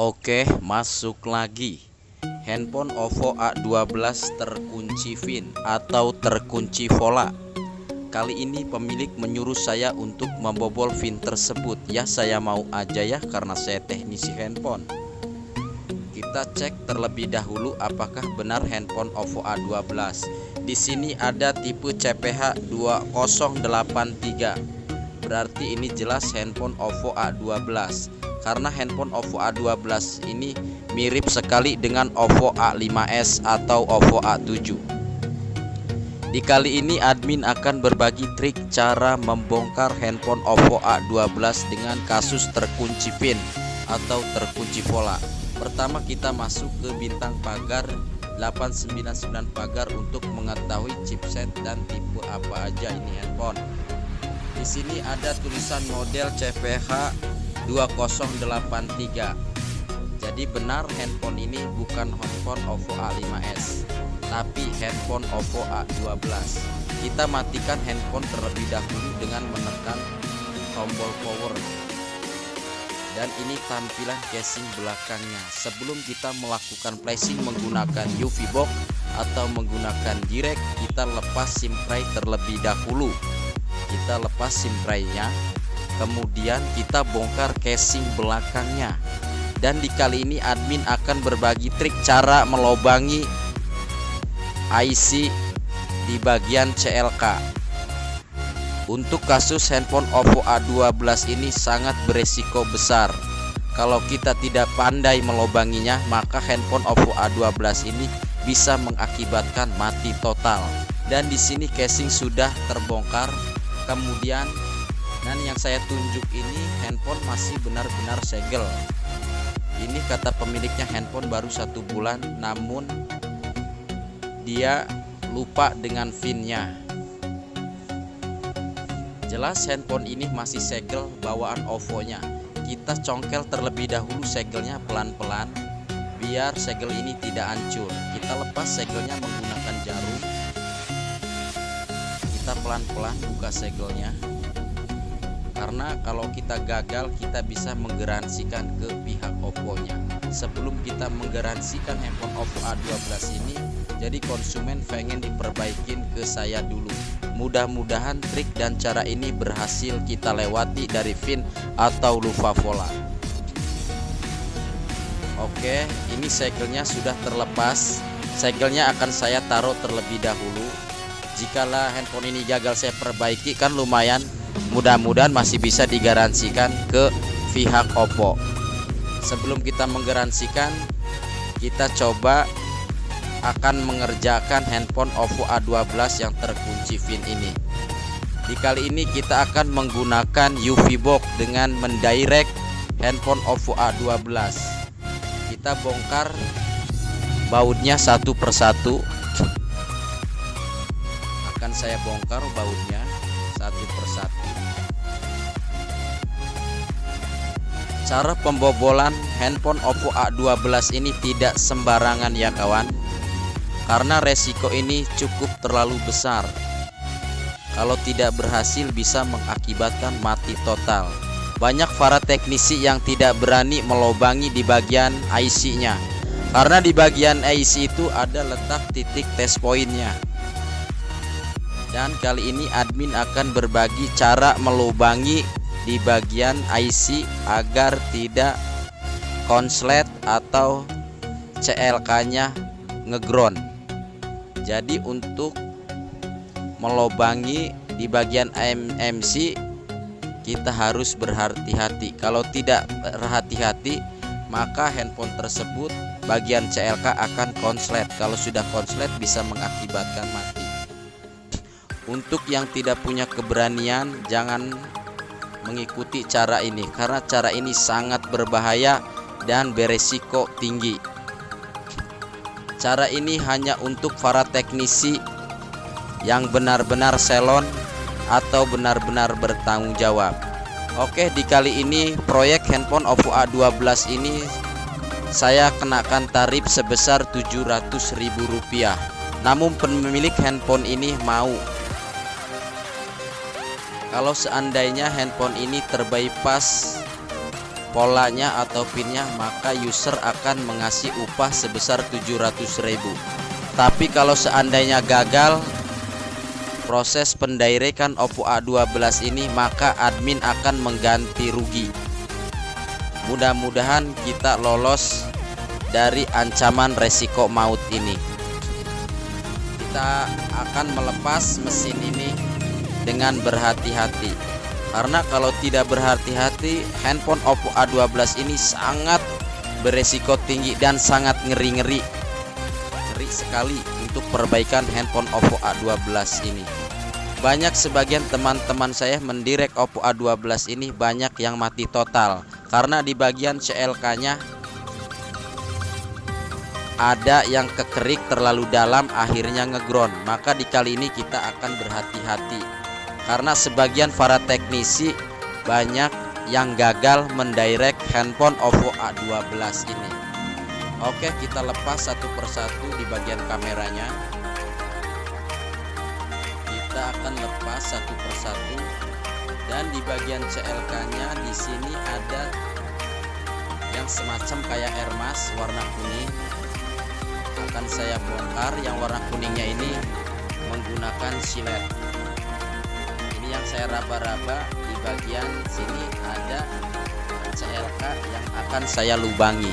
Oke, masuk lagi. Handphone OVO A12 terkunci VIN atau terkunci vola. Kali ini pemilik menyuruh saya untuk membobol VIN tersebut. Ya, saya mau aja ya karena saya teknisi handphone. Kita cek terlebih dahulu apakah benar handphone OVO A12. Di sini ada tipe CPH 2083. Berarti ini jelas handphone OVO A12. Karena handphone OVO A12 ini mirip sekali dengan OVO A5s atau OVO A7. Di kali ini admin akan berbagi trik cara membongkar handphone OVO A12 dengan kasus terkunci VIN atau terkunci vola. Pertama kita masuk ke bintang pagar 899 pagar untuk mengetahui chipset dan tipe apa aja ini handphone. Di sini ada tulisan model CPH 2083. Jadi benar handphone ini bukan handphone OVO A5s, tapi handphone OVO A12. Kita matikan handphone terlebih dahulu dengan menekan tombol power. Dan ini tampilan casing belakangnya. Sebelum kita melakukan flashing menggunakan UV box atau menggunakan direct, kita lepas SIM tray terlebih dahulu. Kita lepas SIM tray-nya. Kemudian kita bongkar casing belakangnya. Dan di kali ini admin akan berbagi trik cara melobangi IC di bagian CLK. Untuk kasus handphone OVO A12 ini sangat beresiko besar. Kalau kita tidak pandai melobanginya, maka handphone OVO A12 ini bisa mengakibatkan mati total. Dan di sini casing sudah terbongkar. Kemudian dan yang saya tunjuk ini handphone masih benar-benar segel. Ini kata pemiliknya handphone baru 1 bulan, namun dia lupa dengan VIN-nya. Jelas handphone ini masih segel bawaan OVO-nya. Kita congkel terlebih dahulu segelnya pelan-pelan biar segel ini tidak hancur. Kita lepas segelnya menggunakan jarum. Kita pelan-pelan buka segelnya. Karena kalau kita gagal kita bisa menggaransikan ke pihak OVO-nya. Sebelum kita menggaransikan handphone OVO A12 ini, jadi konsumen pengen diperbaikin ke saya dulu. Mudah-mudahan trik dan cara ini berhasil kita lewati dari VIN atau lupa vola. Oke, ini segelnya sudah terlepas. Segelnya akan saya taruh terlebih dahulu. Jikalau handphone ini gagal saya perbaiki kan lumayan. Mudah-mudahan masih bisa digaransikan ke pihak OVO. Sebelum kita menggaransikan, kita coba akan mengerjakan handphone OVO A12 yang terkunci VIN ini. Di kali ini kita akan menggunakan UV box dengan mendirect handphone OVO A12. Kita bongkar bautnya satu persatu. Akan saya bongkar bautnya satu persatu. Cara pembobolan handphone OVO A12 ini tidak sembarangan ya kawan, karena resiko ini cukup terlalu besar. Kalau tidak berhasil bisa mengakibatkan mati total. Banyak para teknisi yang tidak berani melobangi di bagian IC-nya, karena di bagian IC itu ada letak titik test point-nya. Dan kali ini admin akan berbagi cara melubangi di bagian IC agar tidak konslet atau CLK-nya ngeground. Jadi untuk melubangi di bagian MC kita harus berhati-hati. Kalau tidak berhati-hati maka handphone tersebut bagian CLK akan konslet. Kalau sudah konslet bisa mengakibatkan mati. Untuk yang tidak punya keberanian jangan mengikuti cara ini, karena cara ini sangat berbahaya dan beresiko tinggi. Cara ini hanya untuk para teknisi yang benar-benar selon atau benar-benar bertanggung jawab. Oke, di kali ini proyek handphone OVO A12 ini saya kenakan tarif sebesar Rp700.000. Namun pemilik handphone ini mau. Kalau seandainya handphone ini terbypass polanya atau pinnya, maka user akan mengasih upah sebesar 700.000. Tapi kalau seandainya gagal proses pendirectan Oppo A12 ini, maka admin akan mengganti rugi. Mudah-mudahan kita lolos dari ancaman resiko maut ini. Kita akan melepas mesin ini dengan berhati-hati, karena kalau tidak berhati-hati handphone Oppo A12 ini sangat beresiko tinggi dan sangat ngeri sekali untuk perbaikan handphone Oppo A12 ini. Banyak sebagian teman-teman saya mendirect Oppo A12 ini banyak yang mati total karena di bagian CLK-nya ada yang kekerik terlalu dalam, akhirnya ngeground. Maka di kali ini kita akan berhati-hati karena sebagian para teknisi banyak yang gagal mendirect handphone Oppo A12 ini. Oke, kita lepas satu persatu di bagian kameranya. Kita akan lepas satu persatu, dan di bagian CLK-nya di sini ada yang semacam kayak Hermes warna kuning. Akan saya bongkar. Yang warna kuningnya ini menggunakan silet. Ini yang saya raba-raba, di bagian sini ada CLK yang akan saya lubangi.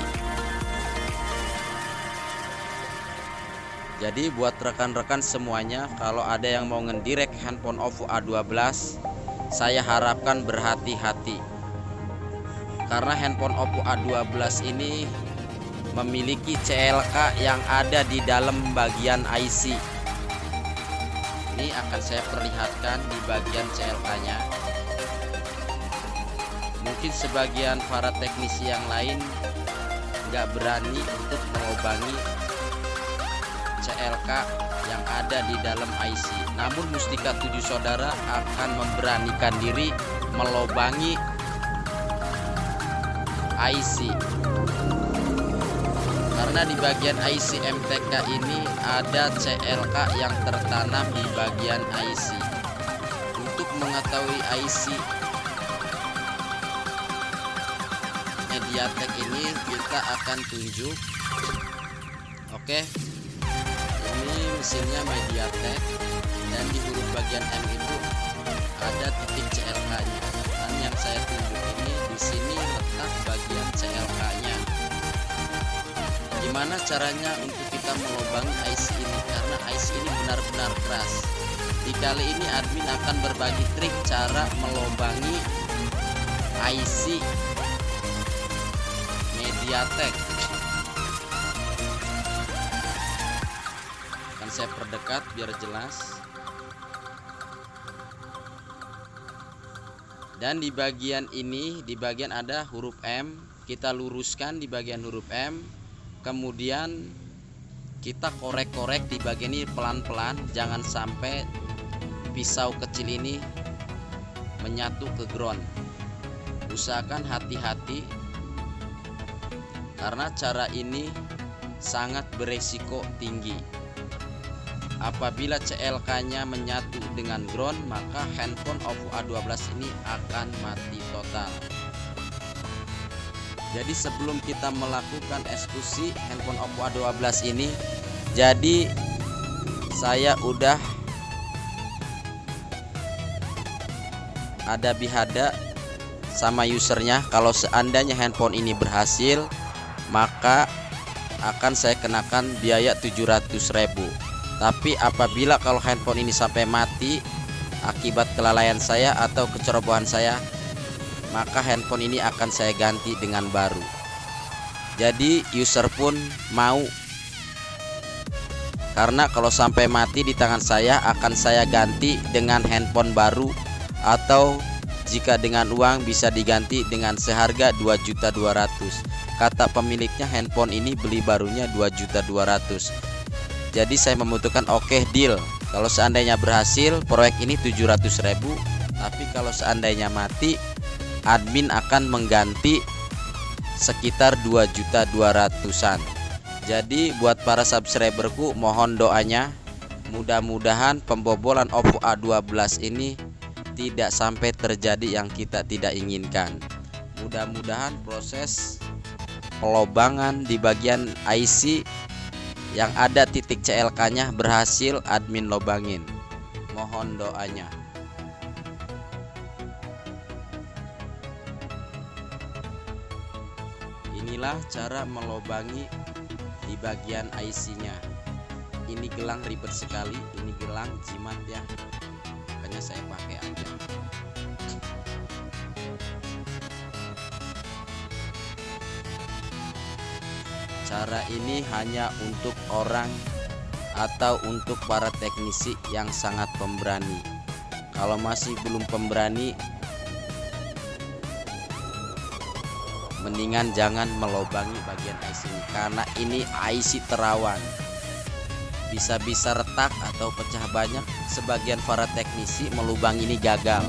Jadi buat rekan-rekan semuanya, kalau ada yang mau ngedirect handphone Oppo A12, saya harapkan berhati-hati, karena handphone Oppo A12 ini memiliki CLK yang ada di dalam bagian IC. Ini akan saya perlihatkan di bagian CLK-nya. Mungkin sebagian para teknisi yang lain nggak berani untuk melubangi CLK yang ada di dalam IC. Namun Mustika 7 saudara akan memberanikan diri melubangi IC, karena di bagian IC MTK ini ada CLK yang tertanam di bagian IC. Untuk mengetahui IC MediaTek ini kita akan tunjuk. Oke, ini mesinnya MediaTek, dan di huruf bagian M itu ada titik CLK-nya. Dan yang saya tunjuk ini, di sini letak bagian CLK-nya. Gimana caranya untuk kita melubangi IC ini? Karena IC ini benar-benar keras. Di kali ini admin akan berbagi trik cara melubangi IC MediaTek. Akan saya perdekat biar jelas. Dan di bagian ini, di bagian ada huruf M, kita luruskan di bagian huruf M. Kemudian kita korek-korek di bagian ini pelan-pelan, jangan sampai pisau kecil ini menyatu ke ground. Usahakan hati-hati, karena cara ini sangat beresiko tinggi. Apabila CLK-nya menyatu dengan ground, maka handphone Oppo A12 ini akan mati total. Jadi sebelum kita melakukan eksekusi handphone Oppo A12 ini, jadi saya udah ada bihada sama usernya. Kalau seandainya handphone ini berhasil, maka akan saya kenakan biaya 700.000. Tapi apabila kalau handphone ini sampai mati akibat kelalaian saya atau kecerobohan saya, maka handphone ini akan saya ganti dengan baru. Jadi user pun mau, karena kalau sampai mati di tangan saya akan saya ganti dengan handphone baru, atau jika dengan uang bisa diganti dengan seharga 2.200.000. Kata pemiliknya handphone ini beli barunya 2.200.000. Jadi saya membutuhkan oke deal. Kalau seandainya berhasil proyek ini 700.000, tapi kalau seandainya mati admin akan mengganti sekitar 2.200.000-an. Jadi buat para subscriberku, mohon doanya, mudah-mudahan pembobolan Oppo A12 ini tidak sampai terjadi yang kita tidak inginkan. Mudah-mudahan proses pelobangan di bagian IC yang ada titik CLK-nya berhasil admin lobangin. Mohon doanya. Inilah cara melobangi di bagian IC-nya. Ini gelang ribet sekali, ini gelang jimat ya. Makanya saya pakai aja. Cara ini hanya untuk orang atau untuk para teknisi yang sangat pemberani. Kalau masih belum pemberani, mendingan jangan melobangi bagian IC ini, karena ini IC terawan. Bisa-bisa retak atau pecah banyak. Sebagian para teknisi melubang ini gagal,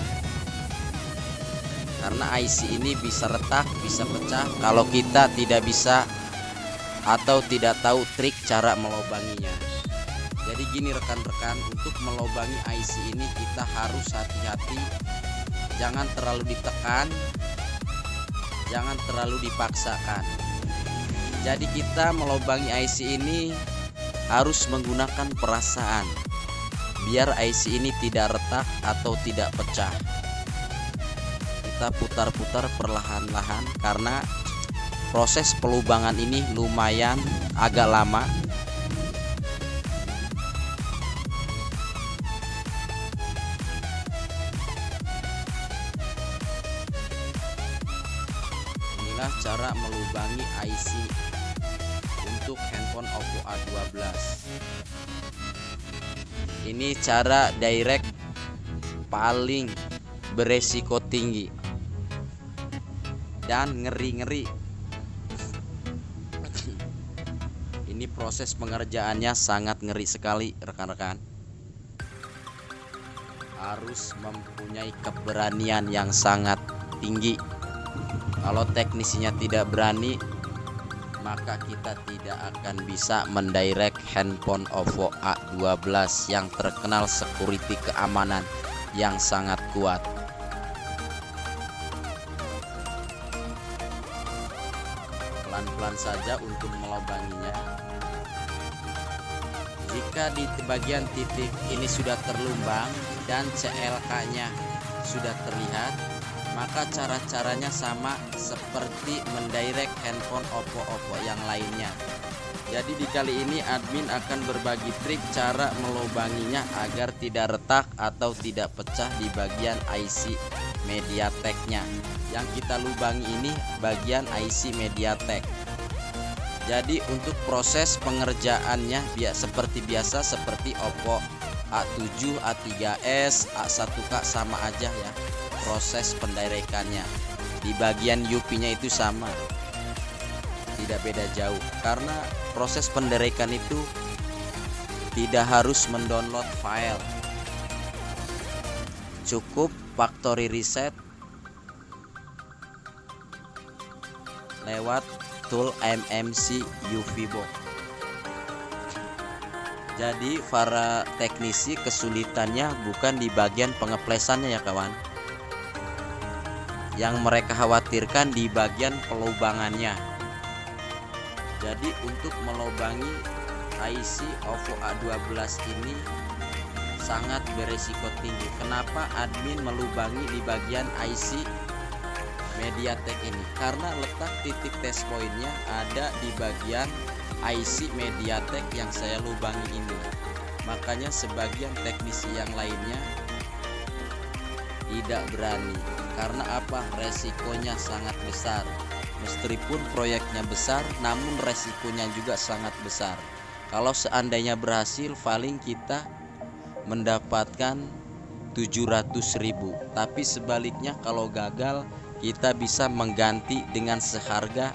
karena IC ini bisa retak, bisa pecah kalau kita tidak bisa atau tidak tahu trik cara melobanginya. Jadi gini rekan-rekan, untuk melobangi IC ini kita harus hati-hati, jangan terlalu ditekan, jangan terlalu dipaksakan. Jadi kita melobangi IC ini harus menggunakan perasaan, biar IC ini tidak retak atau tidak pecah. Kita putar-putar perlahan-lahan, karena proses pelubangan ini lumayan agak lama. Inilah cara melubangi IC untuk handphone Oppo A12. Ini cara direct paling beresiko tinggi dan ngeri-ngeri. Ini proses pengerjaannya sangat ngeri sekali rekan-rekan. Harus mempunyai keberanian yang sangat tinggi. Kalau teknisinya tidak berani, maka kita tidak akan bisa mendirect handphone Oppo A12 yang terkenal security keamanan yang sangat kuat. Pelan-pelan saja untuk melobanginya. Jika di bagian titik ini sudah terlumbang dan CLK-nya sudah terlihat, maka cara-caranya sama seperti mendirect handphone Oppo yang lainnya. Jadi di kali ini admin akan berbagi trik cara melobanginya agar tidak retak atau tidak pecah di bagian IC MediaTek-nya. Yang kita lubangi ini bagian IC MediaTek. Jadi untuk proses pengerjaannya seperti biasa, seperti Oppo A7, A3s, A1K sama aja ya. Proses pendirekannya di bagian UP-nya itu sama, tidak beda jauh, karena proses pendirekan itu tidak harus mendownload file, cukup factory reset lewat tool MMC UV Box. Jadi para teknisi kesulitannya bukan di bagian pengeplesannya ya kawan. Yang mereka khawatirkan di bagian pelubangannya. Jadi untuk melubangi IC Oppo A12 ini sangat beresiko tinggi. Kenapa admin melubangi di bagian IC MediaTek ini? Karena letak titik test pointnya ada di bagian IC MediaTek yang saya lubangi ini. Makanya sebagian teknisi yang lainnya tidak berani. Karena apa? Resikonya sangat besar. Meskipun proyeknya besar, namun resikonya juga sangat besar. Kalau seandainya berhasil, paling kita mendapatkan 700.000. Tapi sebaliknya kalau gagal, kita bisa mengganti dengan seharga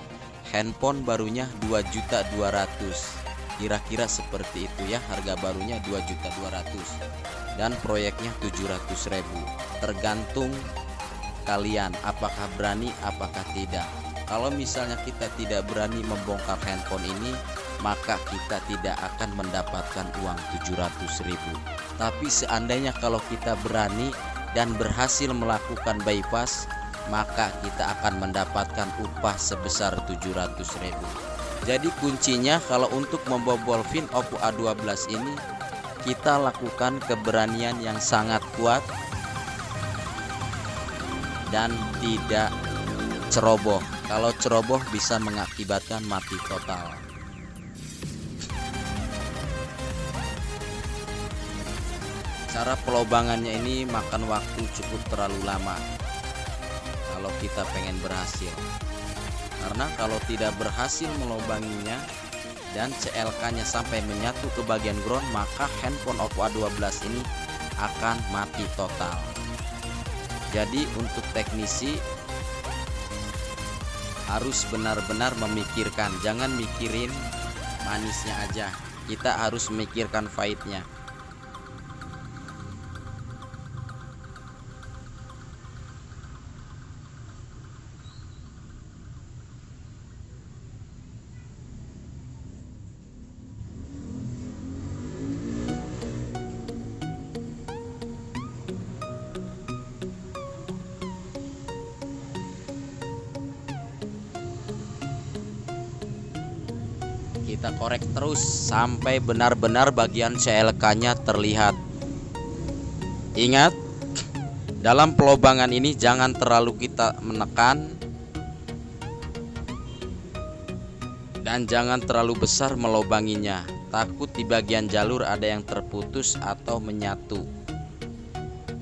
handphone barunya 2.200.000. Kira-kira seperti itu ya, harga barunya 2.200.000 dan proyeknya 700.000. Tergantung kalian apakah berani apakah tidak. Kalau misalnya kita tidak berani membongkar handphone ini, maka kita tidak akan mendapatkan uang 700.000. Tapi seandainya kalau kita berani dan berhasil melakukan bypass, maka kita akan mendapatkan upah sebesar 700.000. Jadi kuncinya kalau untuk membobol VIN OPPO A12 ini, kita lakukan keberanian yang sangat kuat dan tidak ceroboh. Kalau ceroboh bisa mengakibatkan mati total. Cara pelobangannya ini makan waktu cukup terlalu lama kalau kita pengen berhasil. Karena kalau tidak berhasil melobanginya dan CLK-nya sampai menyatu ke bagian ground, maka handphone OPPO A12 ini akan mati total. Jadi untuk teknisi harus benar-benar memikirkan, jangan mikirin manisnya aja, kita harus memikirkan pahitnya. Kita korek terus sampai benar-benar bagian CLK-nya terlihat. Ingat, dalam pelobangan ini jangan terlalu kita menekan dan jangan terlalu besar melobanginya. Takut di bagian jalur ada yang terputus atau menyatu.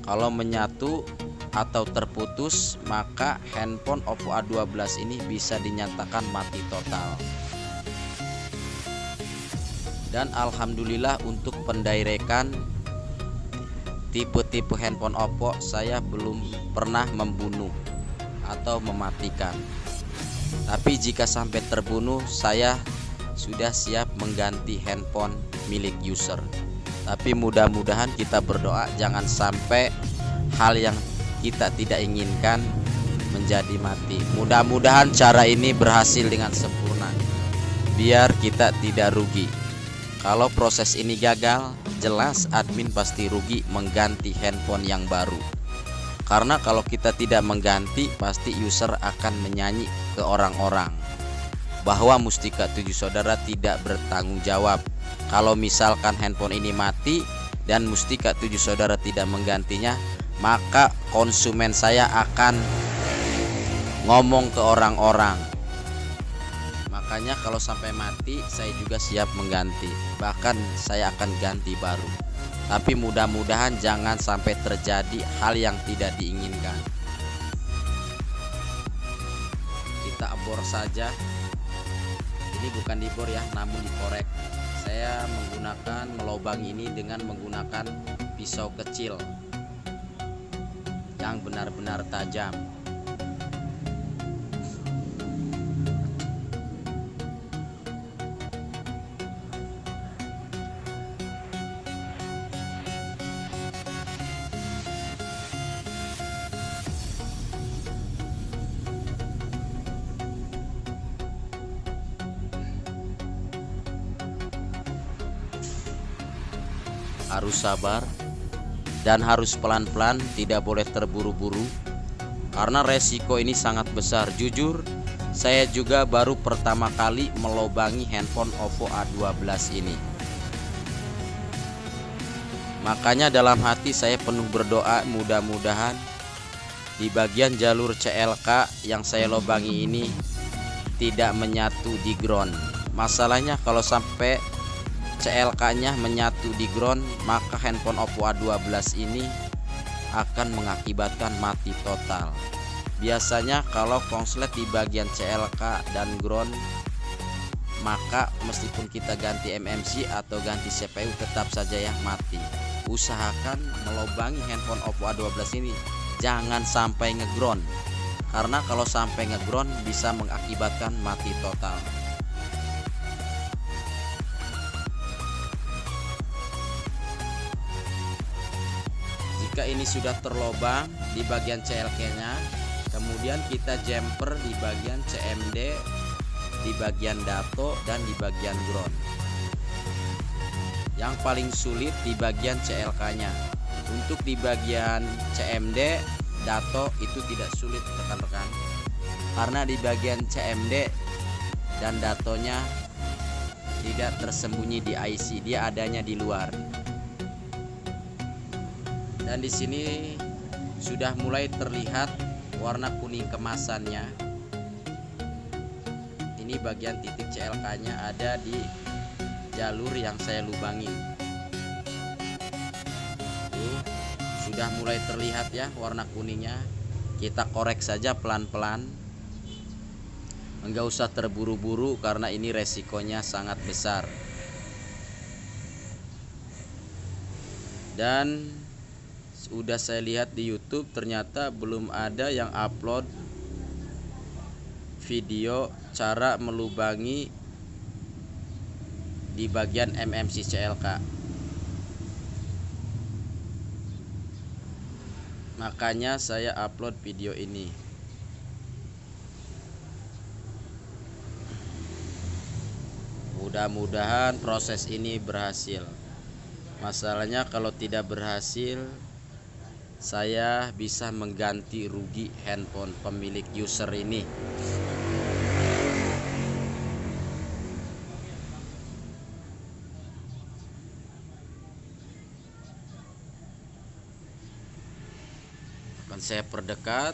Kalau menyatu atau terputus, maka handphone OPPO A12 ini bisa dinyatakan mati total. Dan alhamdulillah untuk pendirekan tipe-tipe handphone OPPO saya belum pernah membunuh atau mematikan. Tapi jika sampai terbunuh, saya sudah siap mengganti handphone milik user. Tapi mudah-mudahan kita berdoa jangan sampai hal yang kita tidak inginkan menjadi mati. Mudah-mudahan cara ini berhasil dengan sempurna, biar kita tidak rugi. Kalau proses ini gagal, jelas admin pasti rugi mengganti handphone yang baru. Karena kalau kita tidak mengganti, pasti user akan menyanyi ke orang-orang bahwa Mustika 7 Saudara tidak bertanggung jawab. Kalau misalkan handphone ini mati dan Mustika 7 Saudara tidak menggantinya, maka konsumen saya akan ngomong ke orang-orang. Makanya kalau sampai mati saya juga siap mengganti, bahkan saya akan ganti baru. Tapi mudah-mudahan jangan sampai terjadi hal yang tidak diinginkan. Kita bor saja. Ini bukan dibor ya, namun dikorek. Saya menggunakan melobang ini dengan menggunakan pisau kecil yang benar-benar tajam. Harus sabar dan harus pelan-pelan, tidak boleh terburu-buru karena resiko ini sangat besar. Jujur, saya juga baru pertama kali melobangi handphone OPPO A12 ini. Makanya dalam hati saya penuh berdoa, mudah-mudahan di bagian jalur CLK yang saya lobangi ini tidak menyatu di ground. Masalahnya kalau sampai CLK-nya menyatu di ground, maka handphone OPPO A12 ini akan mengakibatkan mati total. Biasanya kalau konslet di bagian CLK dan ground, maka meskipun kita ganti MMC atau ganti CPU tetap saja ya mati. Usahakan melobangi handphone OPPO A12 ini jangan sampai ngeground, karena kalau sampai ngeground bisa mengakibatkan mati total. Jika ini sudah terlobang di bagian CLK-nya, kemudian kita jumper di bagian CMD, di bagian dato, dan di bagian ground. Yang paling sulit di bagian CLK-nya. Untuk di bagian CMD dato itu tidak sulit rekan-rekan, karena di bagian CMD dan datonya tidak tersembunyi di IC, dia adanya di luar. Dan di sini sudah mulai terlihat warna kuning kemasannya. Ini bagian titik CLK-nya ada di jalur yang saya lubangi. Tuh, sudah mulai terlihat ya warna kuningnya. Kita korek saja pelan-pelan. Enggak usah terburu-buru karena ini resikonya sangat besar. Dan udah saya lihat di YouTube, ternyata belum ada yang upload video cara melubangi di bagian MMC CLK. Makanya saya upload video ini. Mudah-mudahan proses ini berhasil. Masalahnya kalau tidak berhasil, saya bisa mengganti rugi handphone pemilik user ini. Akan saya perdekat,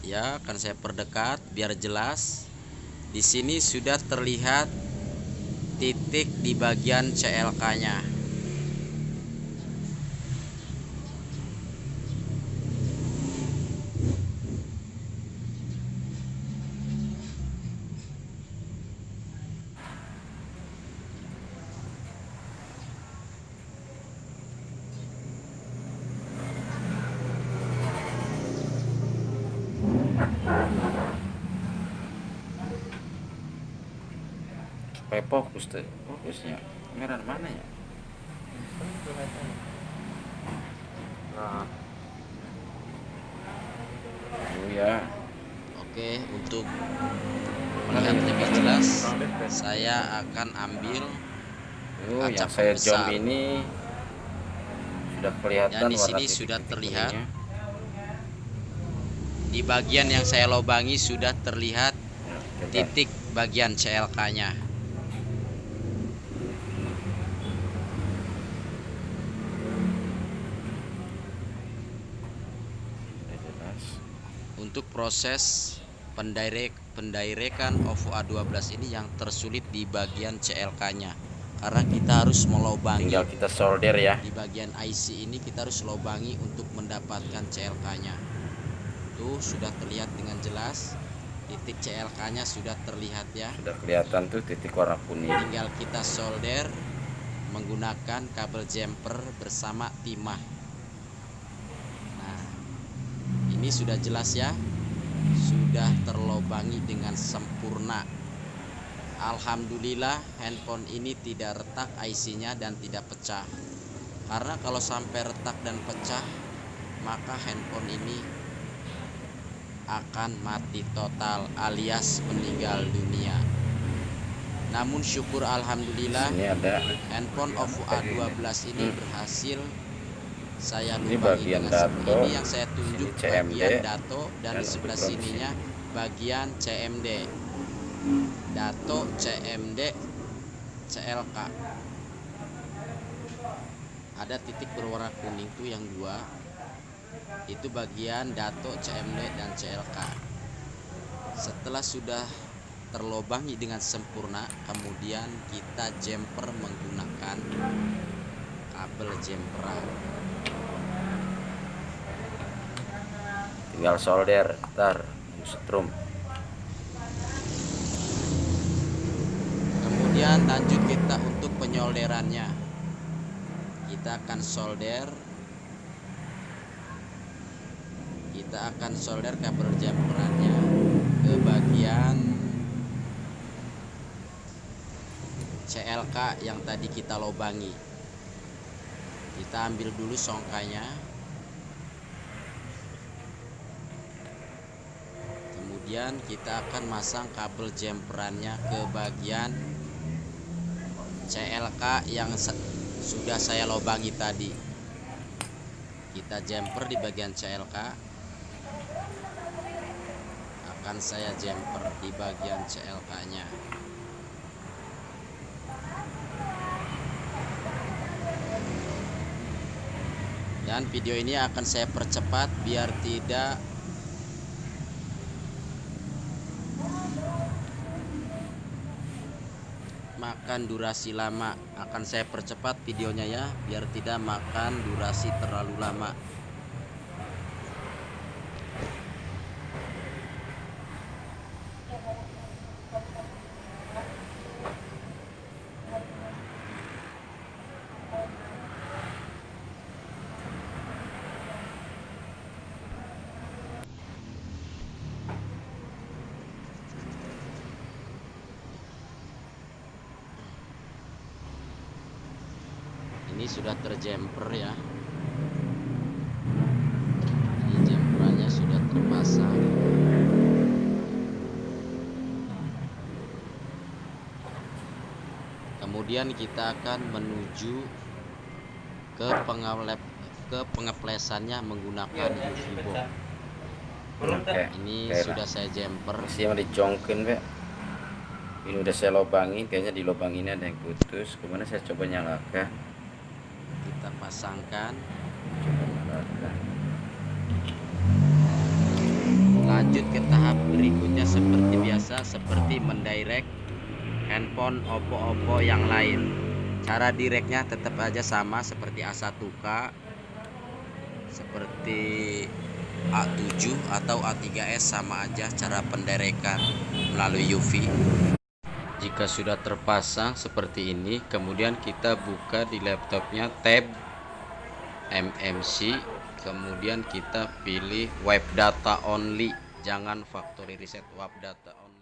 ya, akan saya perdekat biar jelas. Di sini sudah terlihat titik di bagian CLK-nya. Supaya fokusnya merah mana ya? Nah, oh ya. Oke, untuk melihat lebih jelas, saya akan ambil kaca yang saya pembesar. jom ini sudah kelihatan. Dan di sini sudah terlihat di bagian yang saya lobangi sudah terlihat titik bagian CLK-nya. Untuk proses pendirekan OVO A12 ini yang tersulit di bagian CLK-nya, karena kita harus melobangi. Tinggal kita solder ya. Di bagian IC ini kita harus lobangi untuk mendapatkan CLK-nya. Tuh sudah terlihat dengan jelas titik CLK-nya sudah terlihat ya. Sudah kelihatan tuh titik warna kuning. Tinggal kita solder menggunakan kabel jumper bersama timah. Nah, ini sudah jelas ya, sudah terlobangi dengan sempurna. Alhamdulillah handphone ini tidak retak IC-nya dan tidak pecah. Karena kalau sampai retak dan pecah, maka handphone ini akan mati total alias meninggal dunia. Namun syukur alhamdulillah, handphone OVO A12 ini berhasil saya lubangi dengan dato, ini yang saya tunjuk bagian dato, dan di sebelah sininya bagian CMD. Dato, CMD, CLK. Ada titik berwarna kuning tuh yang dua. Itu bagian dato, CMD, dan CLK. Setelah sudah terlobangi dengan sempurna, kemudian kita jumper menggunakan kabel jumperan. Tinggal solder, ntar setrum. Kemudian lanjut kita untuk penyolderannya. Kita akan solder. Kita akan solder kabel jumperannya ke bagian CLK yang tadi kita lobangi. Kita ambil dulu songkanya. Kemudian kita akan masang kabel jumperannya ke bagian CLK yang sudah saya lobangi tadi. Kita jumper di bagian CLK. akan saya jumper di bagian CLK nya. Dan video ini akan saya percepat biar tidak makan durasi lama. Akan saya percepat videonya ya, biar tidak makan durasi terlalu lama. Ini sudah terjumper ya. Ini jumperannya sudah terpasang. Kemudian kita akan menuju ke pengeplesannya menggunakan UV box. Oke. Ini Oke sudah lah. saya jumper. Masih dicongkin, Be. Ini udah saya lubangin, kayaknya di lubang ini ada yang putus. Kemudian saya coba nyalakan. Kita pasangkan. Coba nyalakan. Lanjut ke tahap berikutnya seperti biasa, seperti mendirect handphone Oppo yang lain. Cara directnya tetap aja sama seperti A1K, seperti A7 atau A3s, sama aja cara penderekan melalui UV. Jika sudah terpasang seperti ini, kemudian kita buka di laptopnya tab MMC, kemudian kita pilih wipe data only, jangan factory reset, wipe data only.